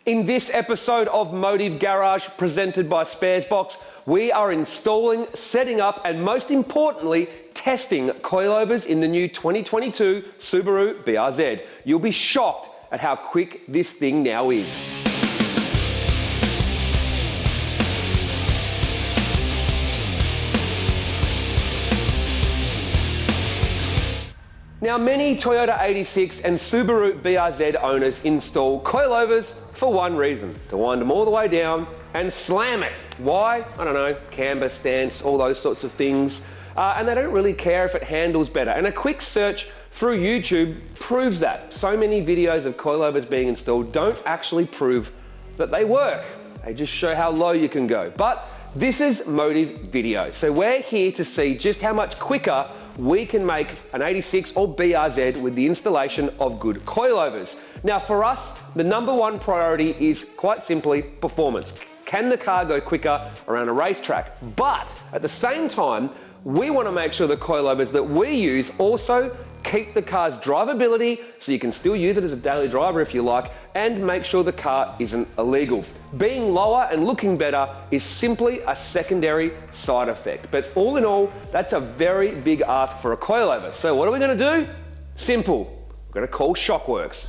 In this episode of Motive Garage presented by Sparesbox, we are installing, setting up, and most importantly, testing coilovers in the new 2022 Subaru BRZ. You'll be shocked at how quick this thing now is. Now, many Toyota 86 and Subaru BRZ owners install coilovers for one reason: to wind them all the way down and slam it. Why? I don't know, camber, stance, all those sorts of things. And they don't really care if it handles better. And a quick search through YouTube proves that. So many videos of coilovers being installed don't actually prove that they work. They just show how low you can go. But this is Motive Video. So we're here to see just how much quicker we can make an 86 or BRZ with the installation of good coilovers. Now for us, the number one priority is quite simply performance. Can the car go quicker around a racetrack? But at the same time, we want to make sure the coilovers that we use also keep the car's drivability, so you can still use it as a daily driver if you like, and make sure the car isn't illegal. Being lower and looking better is simply a secondary side effect. But all in all, that's a very big ask for a coilover. So what are we going to do? Simple. We're going to call Shockworks.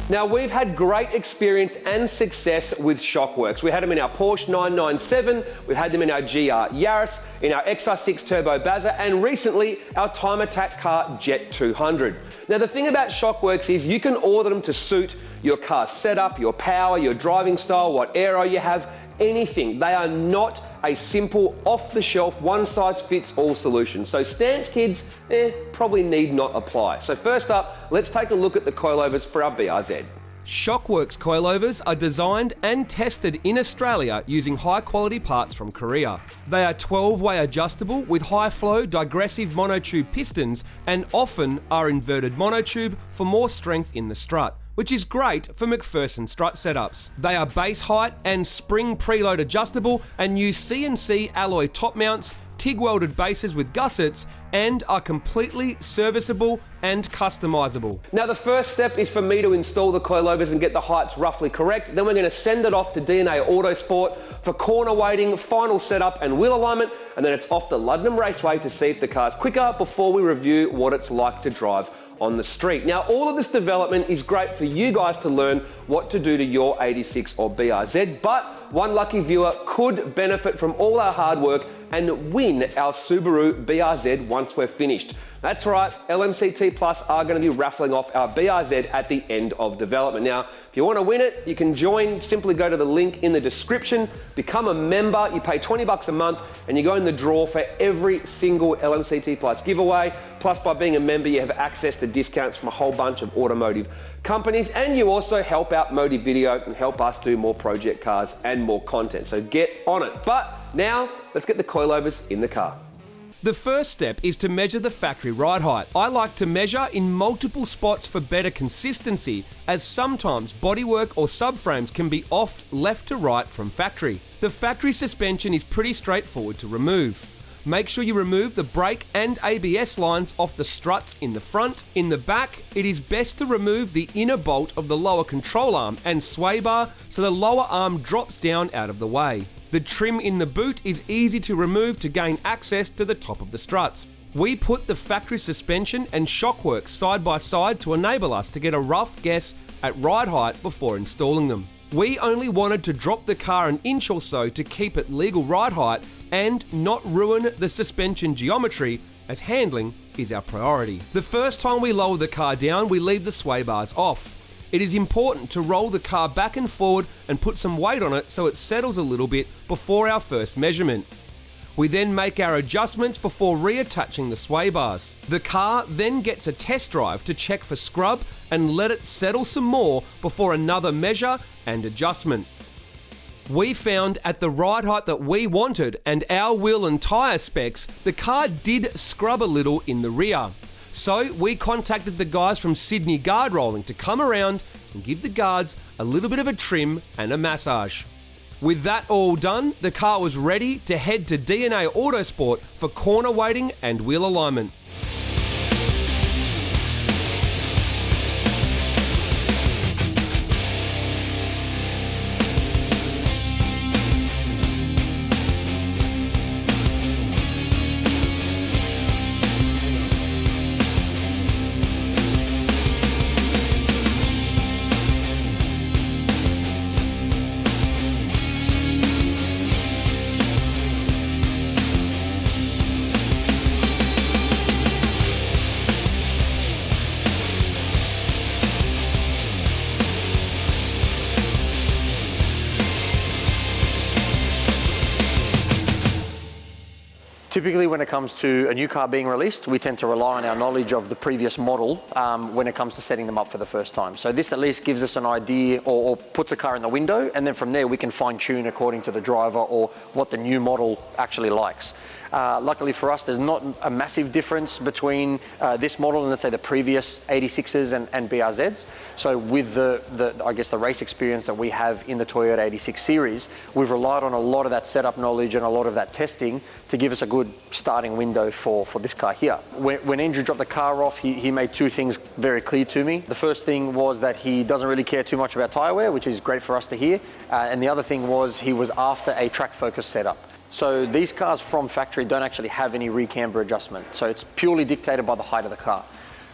Now, we've had great experience and success with Shockworks. We had them in our Porsche 997, we've had them in our GR Yaris, in our XR6 Turbo Bazza, and recently our time attack car Jet 200. Now, the thing about Shockworks is you can order them to suit your car's setup, your power, your driving style, what aero you have, anything. They are not a simple, off-the-shelf, one-size-fits-all solution. So stance kids, probably need not apply. So first up, let's take a look at the coilovers for our BRZ. Shockworks coilovers are designed and tested in Australia using high-quality parts from Korea. They are 12-way adjustable with high-flow digressive monotube pistons and often are inverted monotube for more strength in the strut, which is great for McPherson strut setups. They are base height and spring preload adjustable and use CNC alloy top mounts, TIG welded bases with gussets, and are completely serviceable and customizable. Now the first step is for me to install the coilovers and get the heights roughly correct. Then we're going to send it off to DNA Autosport for corner weighting, final setup and wheel alignment, and then it's off to Luddenham Raceway to see if the car's quicker before we review what it's like to drive on the street. Now, all of this development is great for you guys to learn what to do to your 86 or BRZ, but one lucky viewer could benefit from all our hard work and win our Subaru BRZ once we're finished. That's right, LMCT Plus are going to be raffling off our BRZ at the end of development. Now, if you want to win it, you can join. Simply go to the link in the description, become a member, you pay $20 a month, and you go in the draw for every single LMCT Plus giveaway. Plus, by being a member, you have access to discounts from a whole bunch of automotive companies, and you also help out Motive Video and help us do more project cars and more content. So get on it. But now, let's get the coilovers in the car. The first step is to measure the factory ride height. I like to measure in multiple spots for better consistency, as sometimes bodywork or subframes can be off left to right from factory. The factory suspension is pretty straightforward to remove. Make sure you remove the brake and ABS lines off the struts in the front. In the back, it is best to remove the inner bolt of the lower control arm and sway bar so the lower arm drops down out of the way. The trim in the boot is easy to remove to gain access to the top of the struts. We put the factory suspension and Shockworks side by side to enable us to get a rough guess at ride height before installing them. We only wanted to drop the car an inch or so to keep it legal ride height and not ruin the suspension geometry, as handling is our priority. The first time we lower the car down, we leave the sway bars off. It is important to roll the car back and forward and put some weight on it so it settles a little bit before our first measurement. We then make our adjustments before reattaching the sway bars. The car then gets a test drive to check for scrub and let it settle some more before another measure and adjustment. We found at the ride height that we wanted and our wheel and tyre specs, the car did scrub a little in the rear. So we contacted the guys from Sydney Guard Rolling to come around and give the guards a little bit of a trim and a massage. With that all done, the car was ready to head to DNA Autosport for corner weighting and wheel alignment. Typically, when it comes to a new car being released, we tend to rely on our knowledge of the previous model when it comes to setting them up for the first time. So this at least gives us an idea or puts a car in the window, and then from there we can fine tune according to the driver or what the new model actually likes. Luckily for us, there's not a massive difference between this model and, let's say, the previous 86s and BRZs. So with I guess the race experience that we have in the Toyota 86 series, we've relied on a lot of that setup knowledge and a lot of that testing to give us a good starting window for this car here. When Andrew dropped the car off, he made two things very clear to me. The first thing was that he doesn't really care too much about tyre wear, which is great for us to hear. And the other thing was he was after a track focus setup. So these cars from factory don't actually have any rear camber adjustment. So it's purely dictated by the height of the car.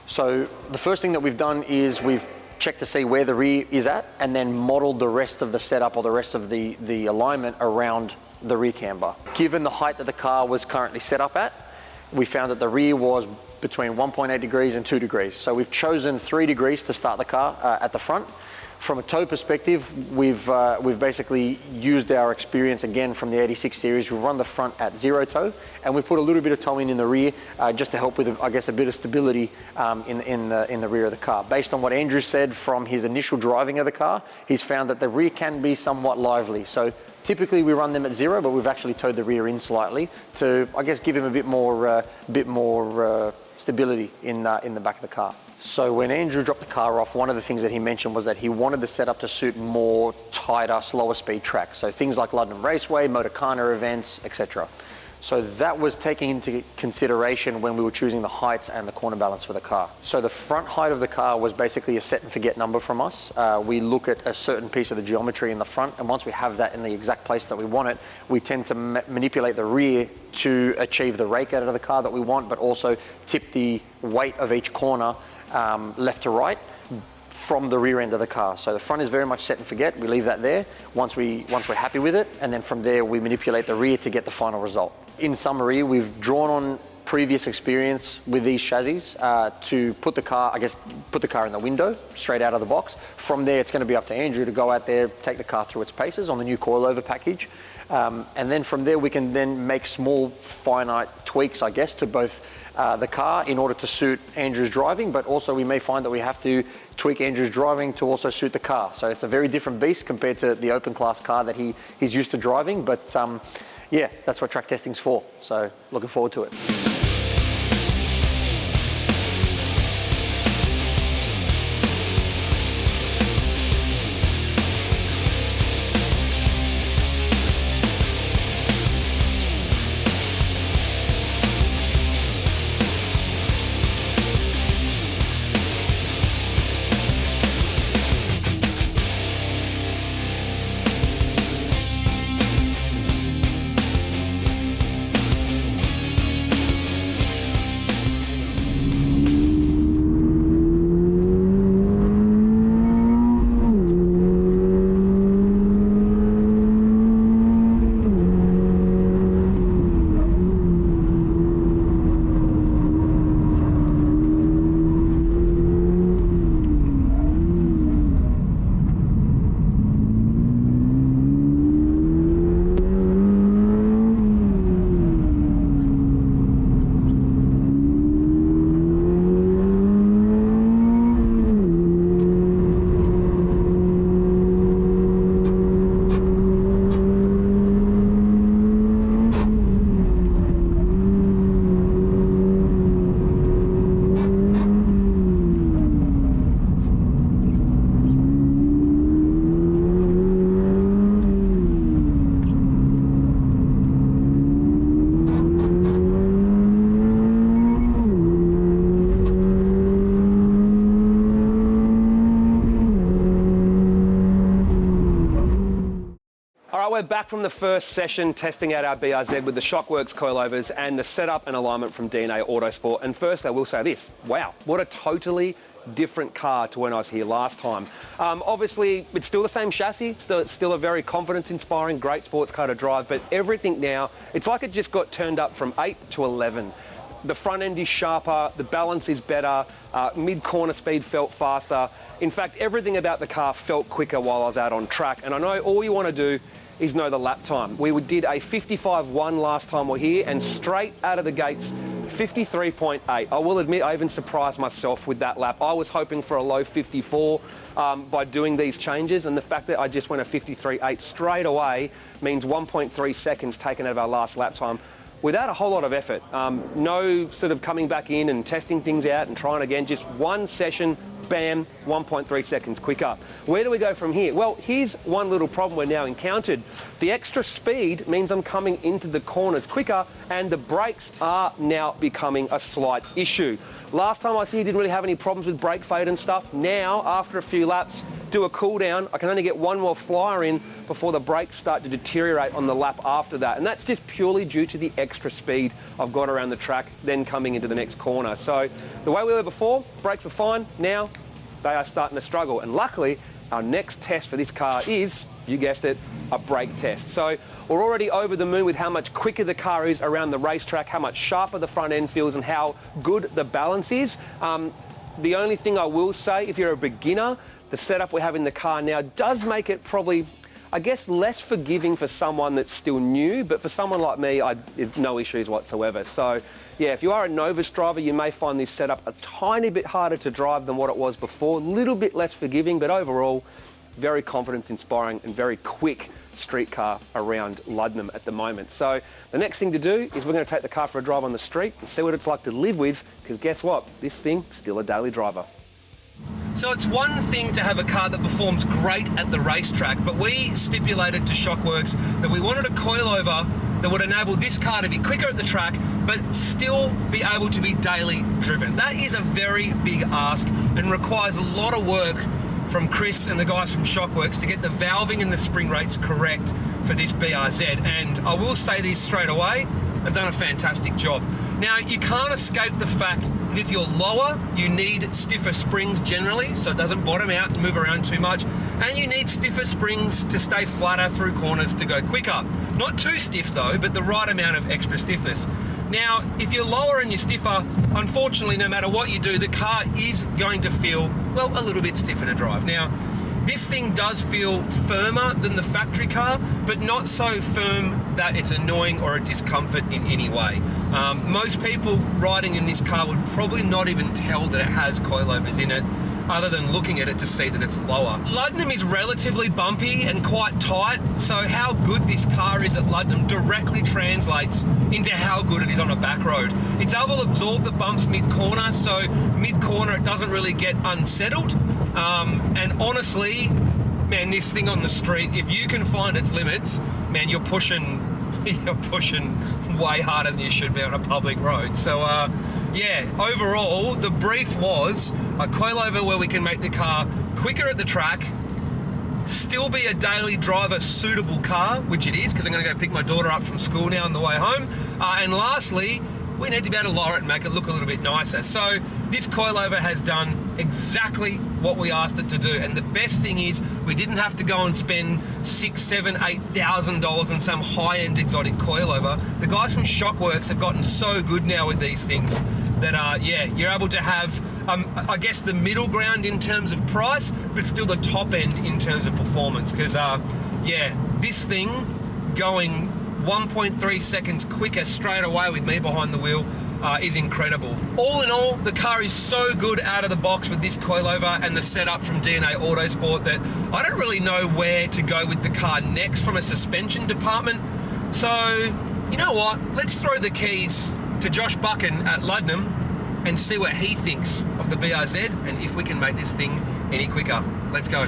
So the first thing that we've done is we've checked to see where the rear is at and then modeled the rest of the setup or the rest of the alignment around the rear camber. Given the height that the car was currently set up at, we found that the rear was between 1.8 degrees and 2 degrees. So we've chosen 3 degrees to start the car at the front. From a toe perspective, we've basically used our experience again from the 86 series. We've run the front at 0 toe, and we put a little bit of towing in the rear just to help with, I guess, a bit of stability in the rear of the car. Based on what Andrew said from his initial driving of the car, he's found that the rear can be somewhat lively. So typically we run them at 0, but we've actually towed the rear in slightly to, I guess, give him a bit more stability in the back of the car. So when Andrew dropped the car off, one of the things that he mentioned was that he wanted the setup to suit more tighter, slower speed tracks. So things like London Raceway, Motorcana events, etc. So that was taken into consideration when we were choosing the heights and the corner balance for the car. So the front height of the car was basically a set and forget number from us. We look at a certain piece of the geometry in the front, and once we have that in the exact place that we want it, we tend to manipulate the rear to achieve the rake out of the car that we want, but also tip the weight of each corner left to right from the rear end of the car. So the front is very much set and forget. We leave that there once we're happy with it, and then from there we manipulate the rear to get the final result. In summary, we've drawn on previous experience with these chassis to put the car in the window straight out of the box. From there, it's going to be up to Andrew to go out there, take the car through its paces on the new coilover package, and then from there we can then make small finite tweaks, I guess, to both the car in order to suit Andrew's driving, but also we may find that we have to tweak Andrew's driving to also suit the car. So it's a very different beast compared to the open class car that he's used to driving, but yeah, that's what track testing's for. So looking forward to it. back from the first session testing out our BRZ with the Shockworks coilovers and the setup and alignment from DNA Autosport. And first I will say this, wow, what a totally different car to when I was here last time. Obviously, it's still the same chassis, still a very confidence-inspiring, great sports car to drive, but everything now, it's like it just got turned up from 8 to 11. The front end is sharper, the balance is better, mid-corner speed felt faster. In fact, everything about the car felt quicker while I was out on track. And I know all you want to do is know the lap time. We did a 55.1 last time we're here, and straight out of the gates, 53.8. I will admit, I even surprised myself with that lap. I was hoping for a low 54 by doing these changes, and the fact that I just went a 53.8 straight away means 1.3 seconds taken out of our last lap time without a whole lot of effort. No sort of coming back in and testing things out and trying again, just one session, bam, 1.3 seconds quicker. Where do we go from here? Well, here's one little problem we're now encountered. The extra speed means I'm coming into the corners quicker, and the brakes are now becoming a slight issue. Last time I was here, didn't really have any problems with brake fade and stuff. Now, after a few laps, do a cool down, I can only get one more flyer in before the brakes start to deteriorate on the lap after that. And that's just purely due to the extra speed I've got around the track, then coming into the next corner. So the way we were before, brakes were fine. Now they are starting to struggle. And luckily, our next test for this car is, you guessed it, a brake test. So we're already over the moon with how much quicker the car is around the racetrack, how much sharper the front end feels, and how good the balance is. The only thing I will say, if you're a beginner, the setup we have in the car now does make it probably, I guess, less forgiving for someone that's still new, but for someone like me, no issues whatsoever. So yeah, if you are a novice driver, you may find this setup a tiny bit harder to drive than what it was before, a little bit less forgiving, but overall, very confidence-inspiring and very quick street car around Luddenham at the moment. So the next thing to do is we're going to take the car for a drive on the street and see what it's like to live with, because guess what? This thing, still a daily driver. So it's one thing to have a car that performs great at the racetrack, but we stipulated to Shockworks that we wanted a coilover that would enable this car to be quicker at the track, but still be able to be daily driven. That is a very big ask and requires a lot of work from Chris and the guys from Shockworks to get the valving and the spring rates correct for this BRZ. And I will say this straight away, they've done a fantastic job. Now, you can't escape the fact that if you're lower, you need stiffer springs generally, so it doesn't bottom out and move around too much. And you need stiffer springs to stay flatter through corners to go quicker. Not too stiff though, but the right amount of extra stiffness. Now, if you're lower and you're stiffer, unfortunately, no matter what you do, the car is going to feel, well, a little bit stiffer to drive. Now, this thing does feel firmer than the factory car, but not so firm that it's annoying or a discomfort in any way. Most people riding in this car would probably not even tell that it has coilovers in it, other than looking at it to see that it's lower. Luddenham is relatively bumpy and quite tight, so how good this car is at Luddenham directly translates into how good it is on a back road. It's able to absorb the bumps mid-corner, so mid-corner it doesn't really get unsettled. And honestly, man, this thing on the street, if you can find its limits, man, you're pushing way harder than you should be on a public road. So yeah, overall, the brief was a coilover where we can make the car quicker at the track, still be a daily driver suitable car, which it is, because I'm going to go pick my daughter up from school now on the way home. And lastly, we need to be able to lower it and make it look a little bit nicer. So this coilover has done exactly what we asked it to do. And the best thing is we didn't have to go and spend $6,000, $7,000, $8,000 on some high-end exotic coilover. The guys from Shockworks have gotten so good now with these things that, yeah, you're able to have, I guess, the middle ground in terms of price, but still the top end in terms of performance. Because, yeah, this thing going 1.3 seconds quicker straight away with me behind the wheel is incredible. All in all, the car is so good out of the box with this coilover and the setup from DNA Autosport that I don't really know where to go with the car next from a suspension department. So, you know what? Let's throw the keys to Josh Buchan at Luddenham and see what he thinks of the BRZ and if we can make this thing any quicker. Let's go.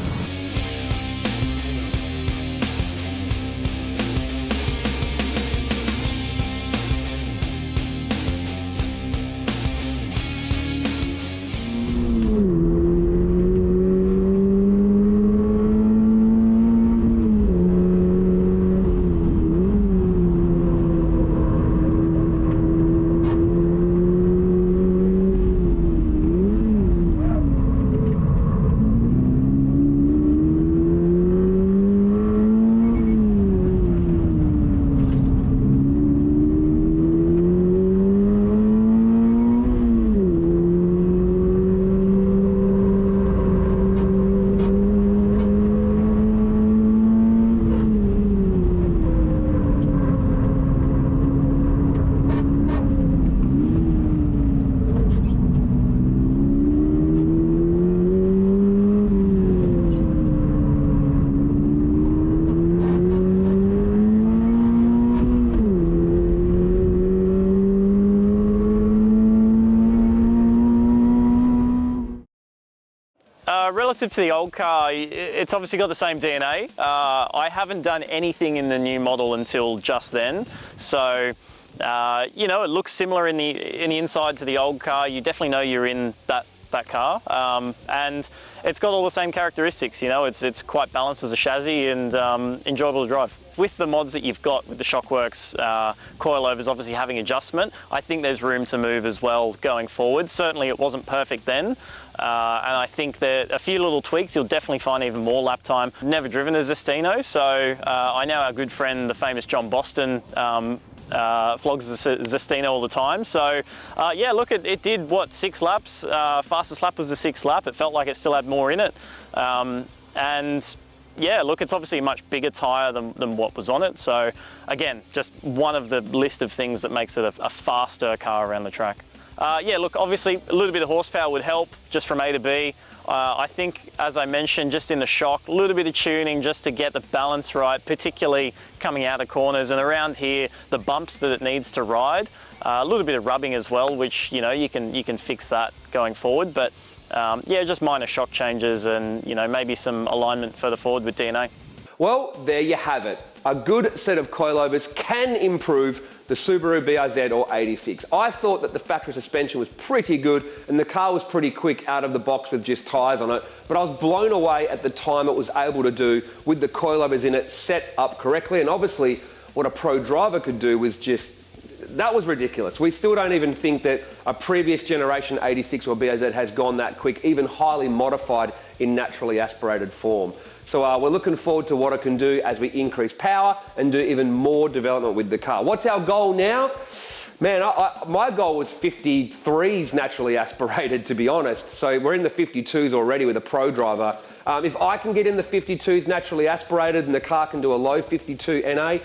relative to the old car, it's obviously got the same DNA. I haven't done anything in the new model until just then. So, you know, it looks similar in the inside to the old car. You definitely know you're in that car, and it's got all the same characteristics. You know, it's quite balanced as a chassis and enjoyable to drive. With the mods that you've got with the Shockworks coilovers obviously having adjustment, I think there's room to move as well going forward. Certainly it wasn't perfect then, and I think that a few little tweaks you'll definitely find even more lap time. Never driven a Zestino, so I know our good friend, the famous John Boston, flogs the Zestino all the time. So yeah, look, it did what, 6 laps? Fastest lap was the 6th lap. It felt like it still had more in it, and yeah, look, it's obviously a much bigger tyre than what was on it. So again, just one of the list of things that makes it a faster car around the track. Yeah, look, obviously a little bit of horsepower would help just from A to B. I think, as I mentioned, just in the shock, a little bit of tuning just to get the balance right, particularly coming out of corners and around here, the bumps that it needs to ride. A little bit of rubbing as well, which, you know, you can fix that going forward. But yeah, just minor shock changes and, you know, maybe some alignment further forward with DNA. Well, there you have it. A good set of coilovers can improve the Subaru BRZ or 86. I thought that the factory suspension was pretty good and the car was pretty quick out of the box with just tyres on it, but I was blown away at the time it was able to do with the coilovers in it set up correctly. And obviously what a pro driver could do was just, that was ridiculous. We still don't even think that a previous generation 86 or BRZ has gone that quick, even highly modified in naturally aspirated form. So we're looking forward to what it can do as we increase power and do even more development with the car. What's our goal now? Man, my goal was 53s naturally aspirated, to be honest. So we're in the 52s already with a pro driver. If I can get in the 52s naturally aspirated and the car can do a low 52 NA,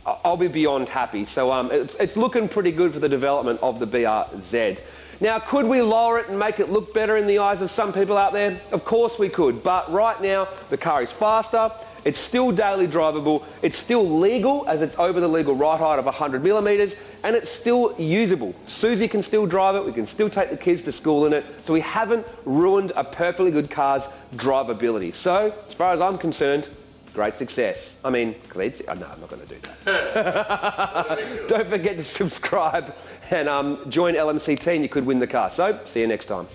I'll be beyond happy. So it's looking pretty good for the development of the BRZ. Now, could we lower it and make it look better in the eyes of some people out there? Of course we could, but right now the car is faster, it's still daily drivable, it's still legal as it's over the legal ride height of 100 millimeters, and it's still usable. Susie can still drive it, we can still take the kids to school in it, so we haven't ruined a perfectly good car's drivability. So, as far as I'm concerned, great success. I mean, no, I'm not going to do that. Don't forget to subscribe and join LMCT and you could win the car. So, see you next time.